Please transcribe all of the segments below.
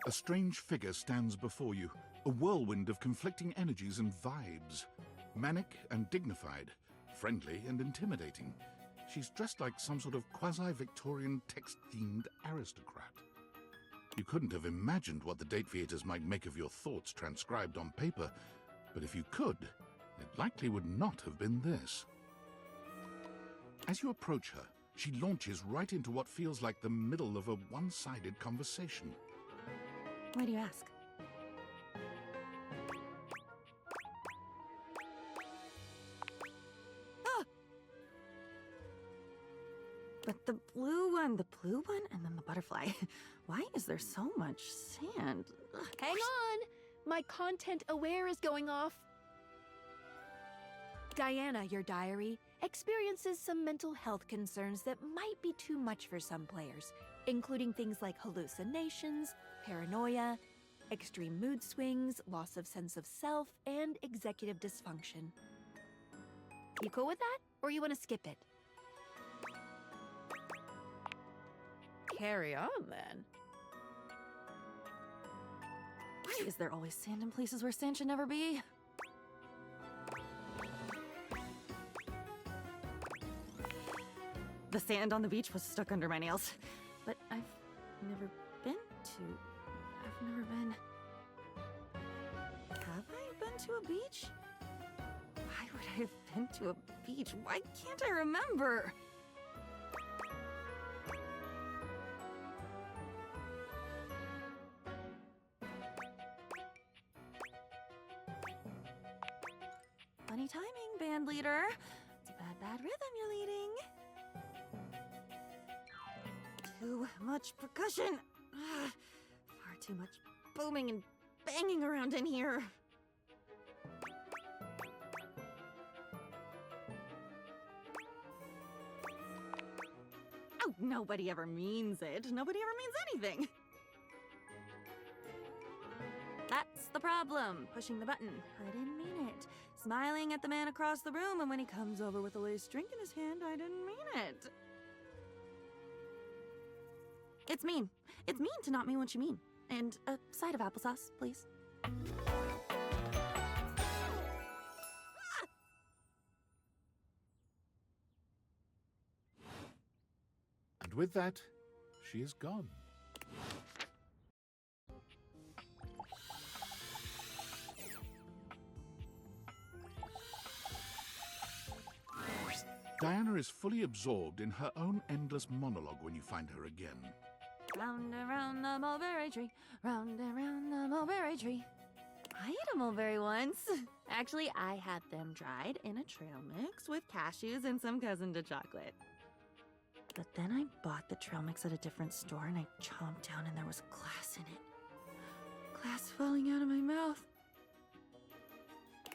A strange figure stands before you, a whirlwind of conflicting energies and vibes. Manic and dignified, friendly and intimidating. She's dressed like some sort of quasi-Victorian text-themed aristocrat. You couldn't have imagined what the date theaters might make of your thoughts transcribed on paper, but if you could, it likely would not have been this. As you approach her, she launches right into what feels like the middle of a one-sided conversation. Why do you ask? Ah! But the blue one, and then the butterfly. Why is there so much sand? Ugh. Hang on! My content aware is going off. Diana, your diary, experiences some mental health concerns that might be too much for some players, including things like hallucinations, paranoia, extreme mood swings, loss of sense of self, and executive dysfunction. You cool with that, or you want to skip it? Carry on, then. Why is there always sand in places where sand should never be? The sand on the beach was stuck under my nails. But I've never been. Have I been to a beach? Why would I have been to a beach? Why can't I remember? Funny timing, band leader. It's a bad rhythm you're leading. Too much percussion. Far too much booming and banging around in here. Oh, nobody ever means it. Nobody ever means anything. That's the problem. Pushing the button. I didn't mean it. Smiling at the man across the room, and when he comes over with a loose drink in his hand, I didn't mean it. It's mean. It's mean to not mean what you mean. And a side of applesauce, please. And with that, she is gone. Diana is fully absorbed in her own endless monologue when you find her again. Round and round the mulberry tree, round and round the mulberry tree. I ate a mulberry once. Actually, I had them dried in a trail mix with cashews and some cousin to chocolate. But then I bought the trail mix at a different store and I chomped down and there was glass in it. Glass falling out of my mouth.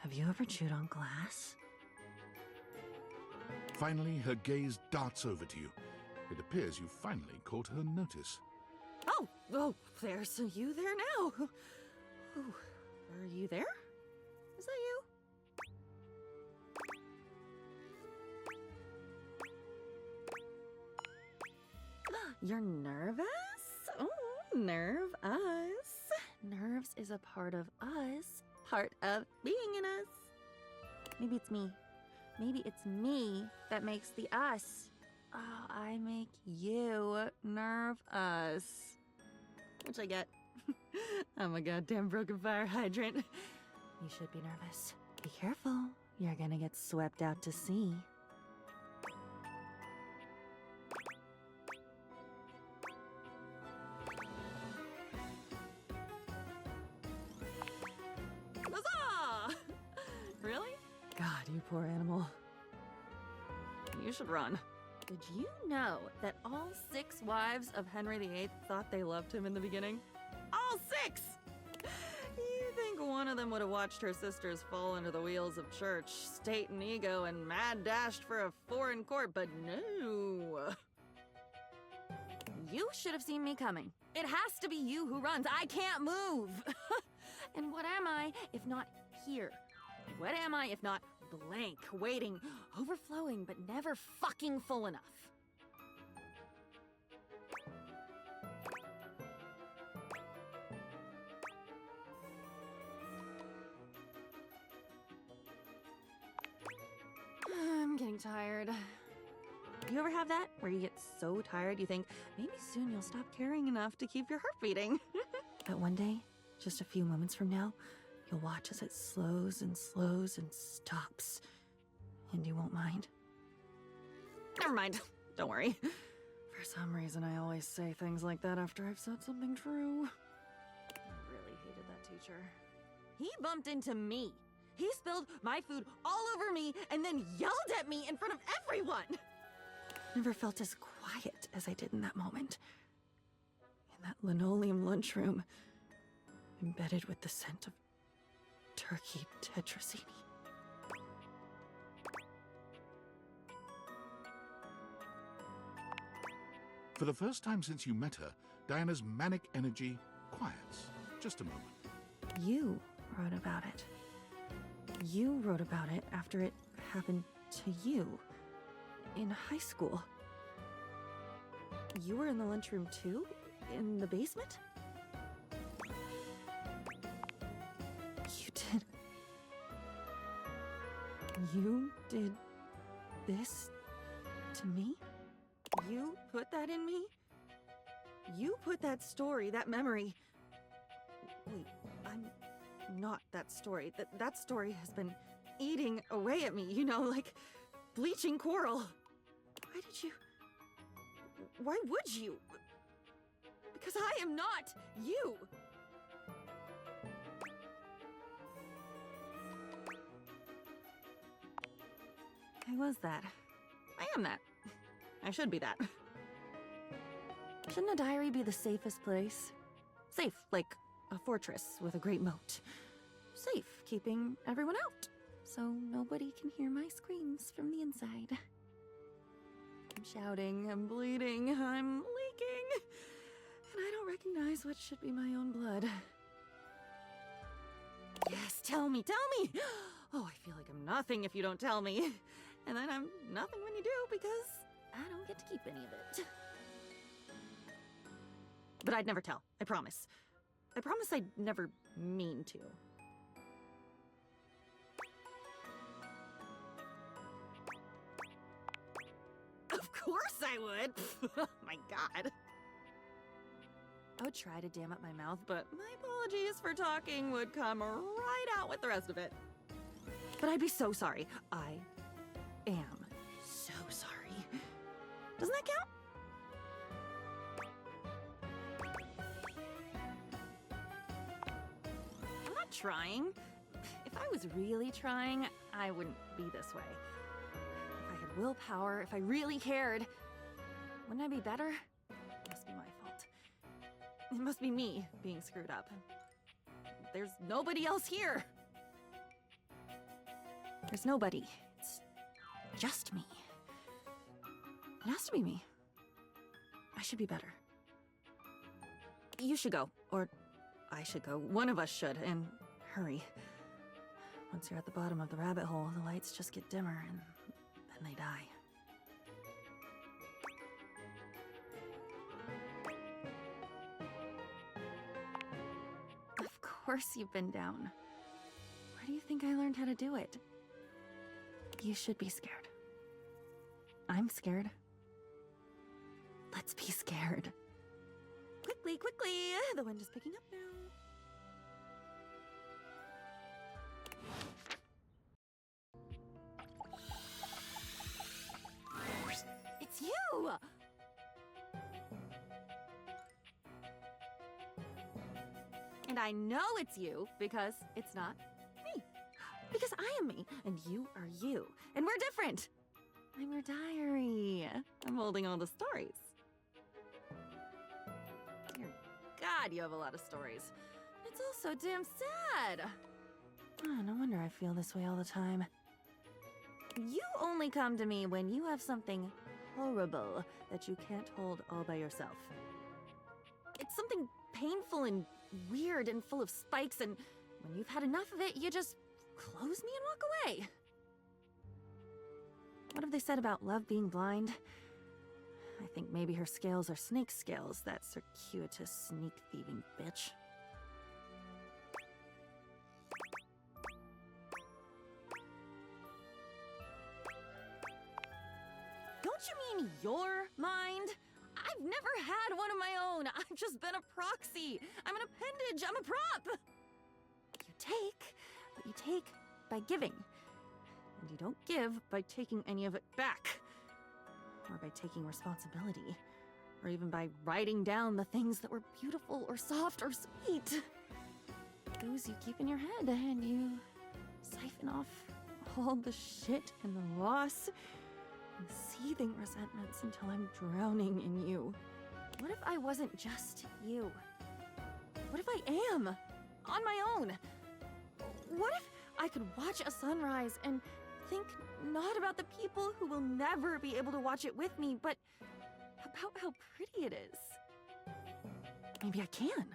Have you ever chewed on glass? Finally, her gaze darts over to you. It appears you finally caught her notice. Oh, there's you there now. Oh, are you there? Is that you? You're nervous? Oh, nerve us. Nerves is a part of us, part of being in us. Maybe it's me. Maybe it's me that makes the us. Oh, I make you nerve us. Which I get. I'm a goddamn broken fire hydrant. You should be nervous. Be careful. You're gonna get swept out to sea. Huzzah! Really? God, you poor animal. You should run. Did you know that all 6 wives of Henry VIII thought they loved him in the beginning? All 6! You think one of them would have watched her sisters fall under the wheels of church, state and ego, and mad dashed for a foreign court, but no. You should have seen me coming. It has to be you who runs. I can't move. And what am I if not here? What am I if not blank, waiting, overflowing, but never fucking full enough? I'm getting tired. You ever have that? Where you get so tired you think, maybe soon you'll stop caring enough to keep your heart beating. But one day, just a few moments from now, you'll watch as it slows and stops. And you won't mind. Never mind. Don't worry. For some reason, I always say things like that after I've said something true. I really hated that teacher. He bumped into me. He spilled my food all over me and then yelled at me in front of everyone. Never felt as quiet as I did in that moment. In that linoleum lunchroom, embedded with the scent of turkey tetrazzini. For the first time since you met her, Diana's manic energy quiets. Just a moment. You wrote about it. You wrote about it after it happened to you. In high school. You were in the lunchroom too? In the basement? You did... You did this to me? You put that in me? You put that story, that memory... Wait, I'm not that story. That story has been eating away at me, you know, like bleaching coral. Why did you... Why would you? Because I am not you! I was that. I am that. I should be that. Shouldn't a diary be the safest place? Safe, like a fortress with a great moat. Safe, keeping everyone out, so nobody can hear my screams from the inside. I'm shouting, I'm bleeding, I'm leaking, and I don't recognize what should be my own blood. Yes, tell me, tell me! Oh, I feel like I'm nothing if you don't tell me. And then I'm nothing when you do because I don't get to keep any of it. But I'd never tell, I promise. I promise I'd never mean to. Of course I would! Oh my god. I would try to dam up my mouth, but my apologies for talking would come right out with the rest of it. But I'd be so sorry. I am so sorry. Doesn't that count? I'm not trying. If I was really trying, I wouldn't be this way. If I had willpower, if I really cared, wouldn't I be better? It must be my fault. It must be me being screwed up. There's nobody else here. There's nobody. It's just me. It has to be me. I should be better. You should go, or I should go. One of us should, and hurry. Once you're at the bottom of the rabbit hole, the lights just get dimmer, and then they die. Of course you've been down. Where do you think I learned how to do it? You should be scared. I'm scared. Let's be scared. Quickly, quickly! The wind is picking up now. It's you! And I know it's you because it's not me. Because I am me, and you are you. And we're different. I'm your diary. I'm holding all the stories. Dear God, you have a lot of stories. It's all so damn sad. Oh, no wonder I feel this way all the time. You only come to me when you have something horrible that you can't hold all by yourself. It's something painful and weird and full of spikes, and when you've had enough of it, you just close me and walk away. What have they said about love being blind? I think maybe her scales are snake scales, that circuitous, sneak-thieving bitch. me your mind? I've never had one of my own. I've just been a proxy. I'm an appendage. I'm a prop. You take, but you take by giving. And you don't give by taking any of it back. Or by taking responsibility. Or even by writing down the things that were beautiful or soft or sweet. Those you keep in your head and you siphon off all the shit and the loss and seething resentments until I'm drowning in you. What if I wasn't just you? What if I am on my own? What if I could watch a sunrise and think not about the people who will never be able to watch it with me, but about how pretty it is? Maybe I can.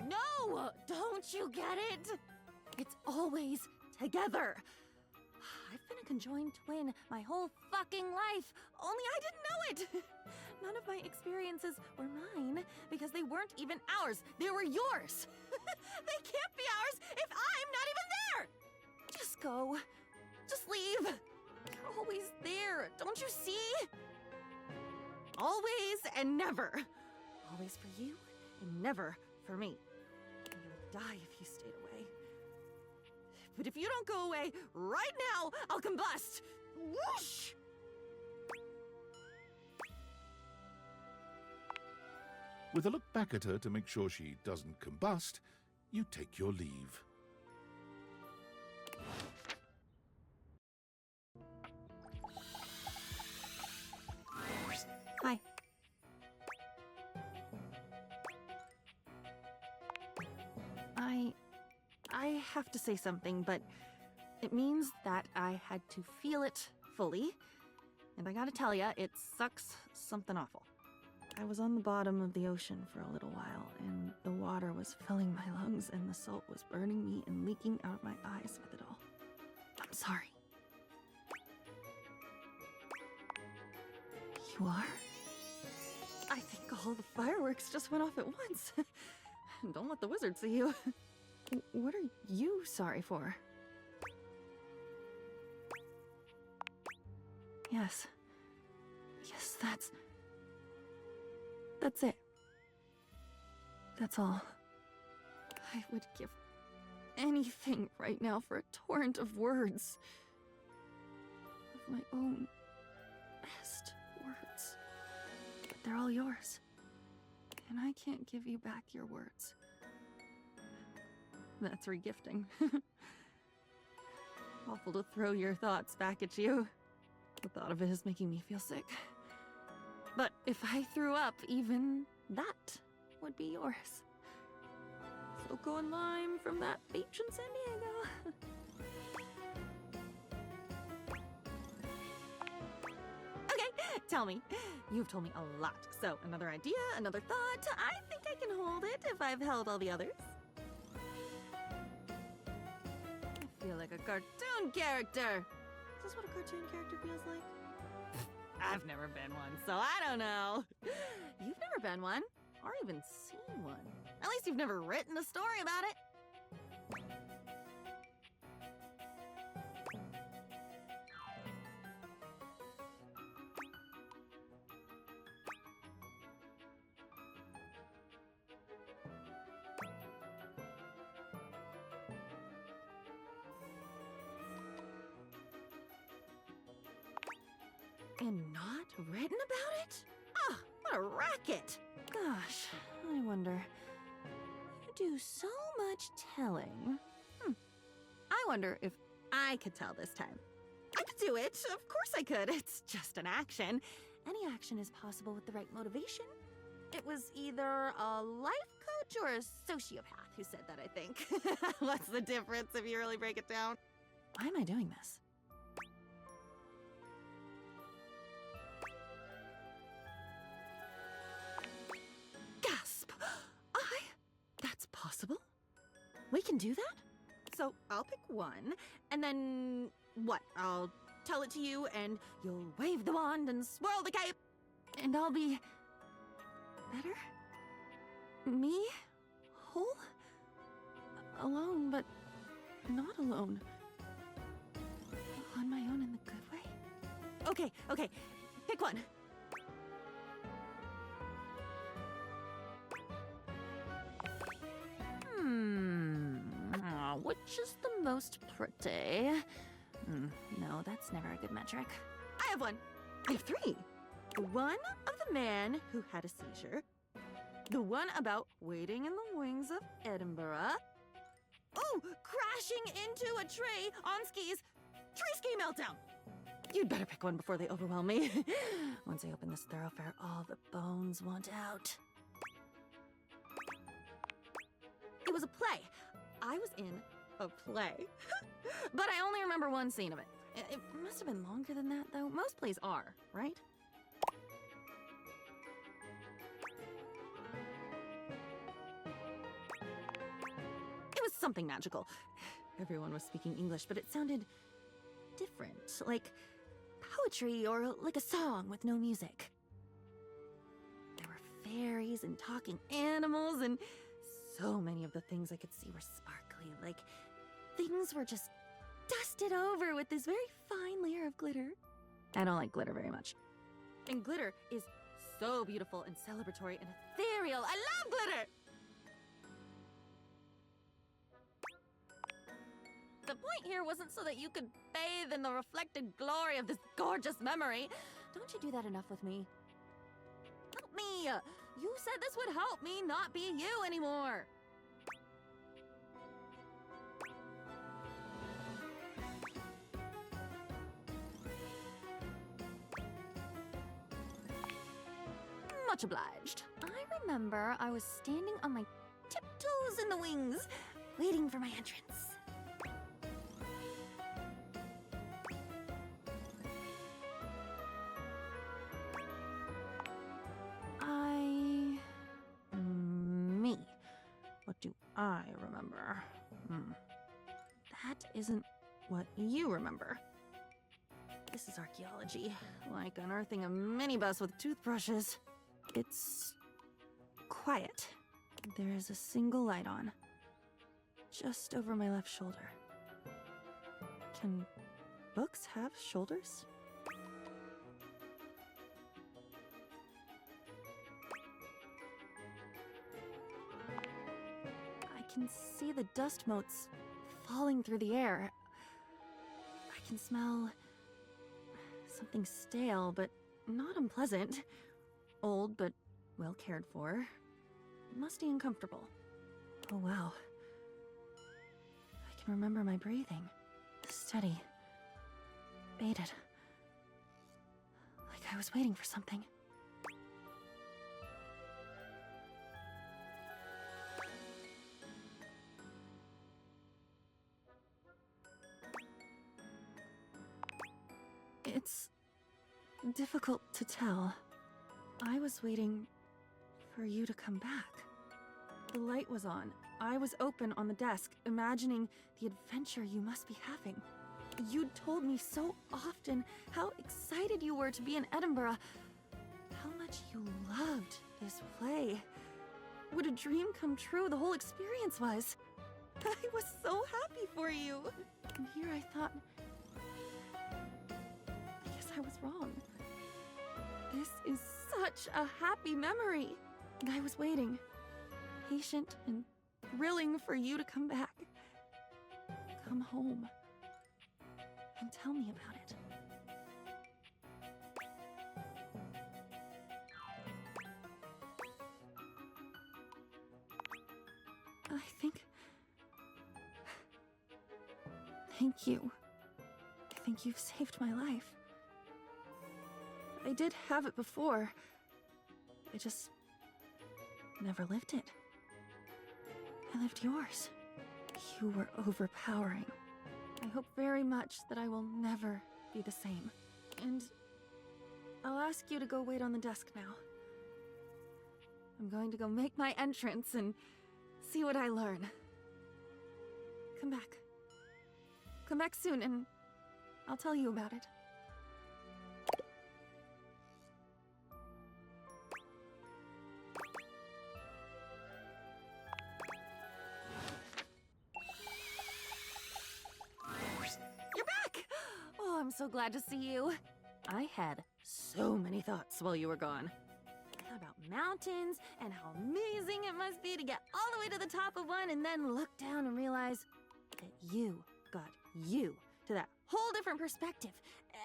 No! Don't you get it? It's always together. I've been a conjoined twin my whole fucking life, only I didn't know it. None of my experiences were mine because they weren't even ours. They were yours. They can't be ours if I'm not even there. Just go. Just leave. You're always there. Don't you see? Always and never. Always for you and never for me. You'll die if you stayed away. But if you don't go away right now, I'll combust. Whoosh! With a look back at her to make sure she doesn't combust, you take your leave. Hi. I have to say something, but it means that I had to feel it fully. And I gotta tell ya, it sucks something awful. I was on the bottom of the ocean for a little while, and the water was filling my lungs, and the salt was burning me and leaking out my eyes with it all. I'm sorry. You are? I think all the fireworks just went off at once. Don't let the wizard see you. What are you sorry for? Yes. Yes, that's it. That's all. I would give anything right now for a torrent of words. Of my own best words. But they're all yours. And I can't give you back your words. That's regifting. Awful to throw your thoughts back at you. The thought of it is making me feel sick. But if I threw up, even that would be yours. Cocoa and lime from that beach in San Diego. Okay, tell me. You've told me a lot. So, another idea, another thought. I think I can hold it if I've held all the others. I feel like a cartoon character. Is this what a cartoon character feels like? I've never been one, so I don't know. You've never been one, or even seen one. At least you've never written a story about it. And not written about it? Ah, what a racket! Gosh, I wonder. You do so much telling. I wonder if I could tell this time. I could do it. Of course I could. It's just an action. Any action is possible with the right motivation. It was either a life coach or a sociopath who said that, I think. What's the difference if you really break it down? Why am I doing this? Gasp! That's possible? We can do that? So I'll pick one, and then what? I'll tell it to you, and you'll wave the wand and swirl the cape, and I'll be better? Me? Whole? Alone, but not alone. Okay, okay. Pick one. Which is the most pretty? No, that's never a good metric. I have one. I have three. The one of the man who had a seizure. The one about waiting in the wings of Edinburgh. Oh, crashing into a tree on skis. Tree ski meltdown. You'd better pick one before they overwhelm me. Once I open this thoroughfare, all the bones want out. It was a play. I was in a play. But I only remember one scene of it. It must have been longer than that, though. Most plays are, right? It was something magical. Everyone was speaking English, but it sounded different. Like poetry or like a song with no music. There were fairies and talking animals, and so many of the things I could see were sparkly. Like things were just dusted over with this very fine layer of glitter. I don't like glitter very much. And glitter is so beautiful and celebratory and ethereal. I love glitter! The point here wasn't so that you could bathe in the reflected glory of this gorgeous memory. Don't you do that enough with me? Help me! You said this would help me not be you anymore. Much obliged. I remember I was standing on my tiptoes in the wings, waiting for my entrance. Me. What do I remember? That isn't what you remember. This is archaeology, like unearthing a minibus with toothbrushes. It's quiet. There is a single light on, just over my left shoulder. Can books have shoulders? I can see the dust motes falling through the air. I can smell something stale, but not unpleasant. Old, but well cared for. Musty and comfortable. Oh, wow. I can remember my breathing. Steady. Bated. Like I was waiting for something. It's difficult to tell. I was waiting for you to come back. The light was on. I was open on the desk, imagining the adventure you must be having. You'd told me so often how excited you were to be in Edinburgh, how much you loved this play. What a dream come true the whole experience was. I was so happy for you. And here I thought, I guess I was wrong. This is such a happy memory. And I was waiting, patient and thrilling for you to come back. Come home and tell me about it. I think... Thank you. I think you've saved my life. I did have it before. I just never lived it. I lived yours. You were overpowering. I hope very much that I will never be the same. And I'll ask you to go wait on the desk now. I'm going to go make my entrance and see what I learn. Come back. Come back soon and I'll tell you about it. You're back! Oh, I'm so glad to see you. I had so many thoughts while you were gone. I thought about mountains and how amazing it must be to get all the way to the top of one and then look down and realize that you got you to that whole different perspective.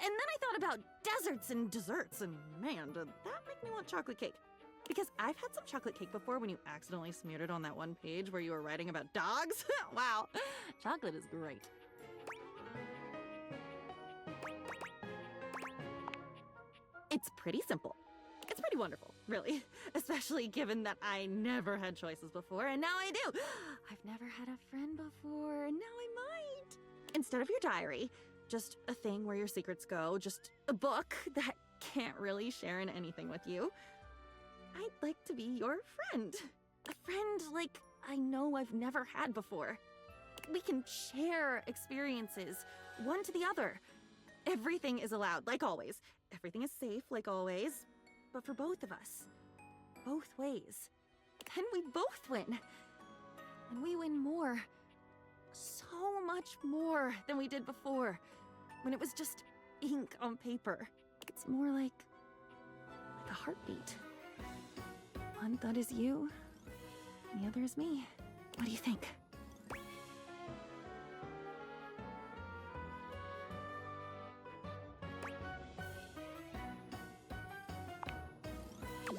And then I thought about deserts and desserts, and man, did that make me want chocolate cake. Because I've had some chocolate cake before when you accidentally smeared it on that one page where you were writing about dogs. Wow, chocolate is great. It's pretty simple. It's pretty wonderful, really. Especially given that I never had choices before, and now I do. I've never had a friend before, and now I might. Instead of your diary, just a thing where your secrets go, just a book that can't really share in anything with you. I'd like to be your friend. A friend like I know I've never had before. We can share experiences, one to the other. Everything is allowed, like always. Everything is safe, like always. But for both of us. Both ways. Then we both win. And we win more. So much more than we did before. When it was just ink on paper. It's more like a heartbeat. One thought is you, the other is me. What do you think?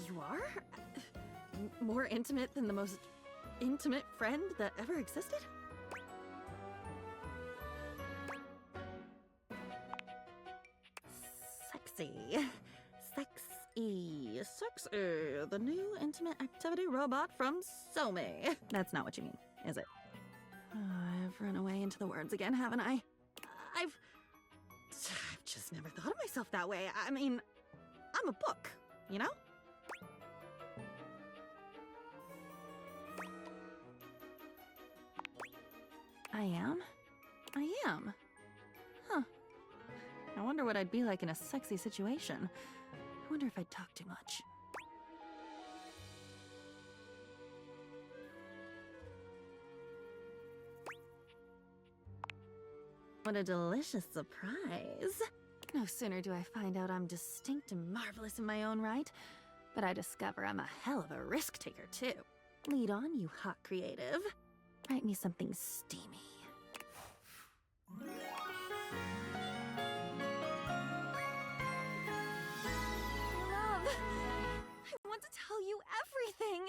You are? More intimate than the most intimate friend that ever existed? Sexy. Sexy. The new intimate activity robot from Somi. That's not what you mean, is it? I've run away into the words again, haven't I? I've just never thought of myself that way. I mean, I'm a book, you know? I am? Huh. I wonder what I'd be like in a sexy situation. I wonder if I'd talk too much. What a delicious surprise. No sooner do I find out I'm distinct and marvelous in my own right, but I discover I'm a hell of a risk taker too. Lead on, you hot creative. Write me something steamy. Love, I want to tell you everything.